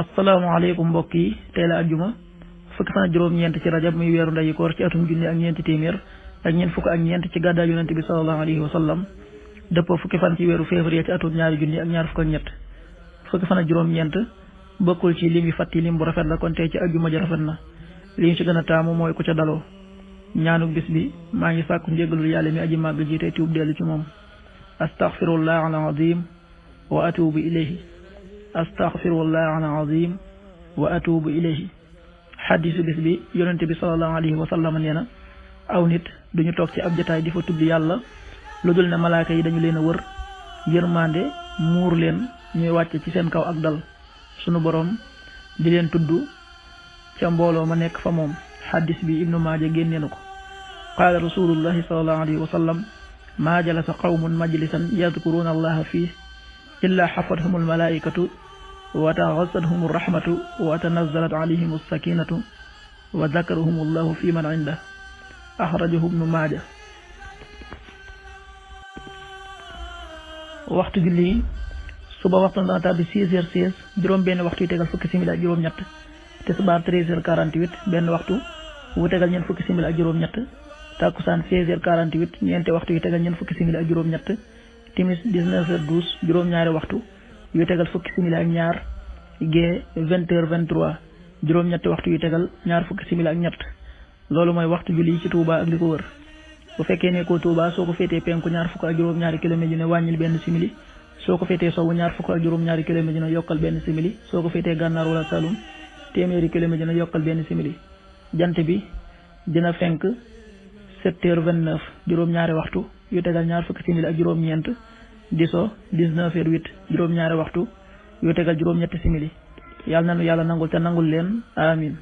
asalaamaaleykum mbokk yi tey la ajjuma fukki fan ak juróom-ñeent ci rajab muy weeru ndeyu koor ci atum junni ak ñeenti téeméer ak ñeent fukk ak ñeent ci gàddaay yonent bi sallallahu alayhi wa sallam dëppoo fukki fan ci weeru février ci atum ñaari junni ak ñaar fukk ak ñett fukki fan ak juróom-ñeent bokkul ci lim yi fàtti lim bu rafet la kon tey ci ajjuma ji rafet na li ñu ci gën a taamu mooy ku ca daloo ñaanu bis bi maa ngi sàkku njéggalul yàlla mi aji màgg ji tey tuub dellu ci moom astaghfirullah al azim wa atubu ilayhi astaghfirullah al azim wa atubu ilayhi xaddisu bis bi yonente bi sallallahu alayhi wa sallam nee na aw nit duñu toog ci ab jotaay di fa tudd yàlla lu dul ne malaaka yi dañu leen a wër yërmande muur leen ñuy wàcce ci seen kaw ak dal sunu boroom di leen tudd ca mbooloo ma nekk fa moom xaddis bi ibnu maaja génnee na ko qaala rasulullahi sallallahu alayhi wa sallam maa jalasa qawmun majlisan yadkuruuna allaha fii illa xafathum almalaikatu wa taxasadhum arrahmatu wa tanazzalat alayhim alsakinatu wa dakaruhum allahu fi man indah axrajahu ibnu maaja. waxtu julli suba waxtu dana tàbbi 6h16 juróom benn waxtu yu tegal fukki simili ak juróom ñett tisbaar 13h48 benn waxtu wu tegal ñeent fukki simili ak juróom ñett takkusaan 16h48 ñeenti waxtu yu tegal ñeent fukki simili ak juróom ñett timis 19h12 juróom ñaari waxtu yu tegal fukki simili ak ñaar gee 20h23 juróom ñetti waxtu yu tegal ñaar fukki simili ak ñett loolu mooy waxtu julli ci Touba ak li ko wër bu fekkee ne ko Touba soo ko féetee penku ñaar fukk ak juróom ñaari kilomètre yu ne wàññil benn simili soo ko féetee sowwu ñaar fukk ak juróom ñaari kilomètre yu ne yokkal benn simili soo ko féetee gànnaar wala Saloum téeméeri kilomètre yu ne yokkal benn simili jant bi dina fenk 7h29 juróom ñaari waxtu yu tegal ñaar fukki simili ak juróom ñeent di so 19h08 juróom ñaari waxtu yu tegal juróom ñetti simili yàlla nanu yàlla nangul te nangul leen amin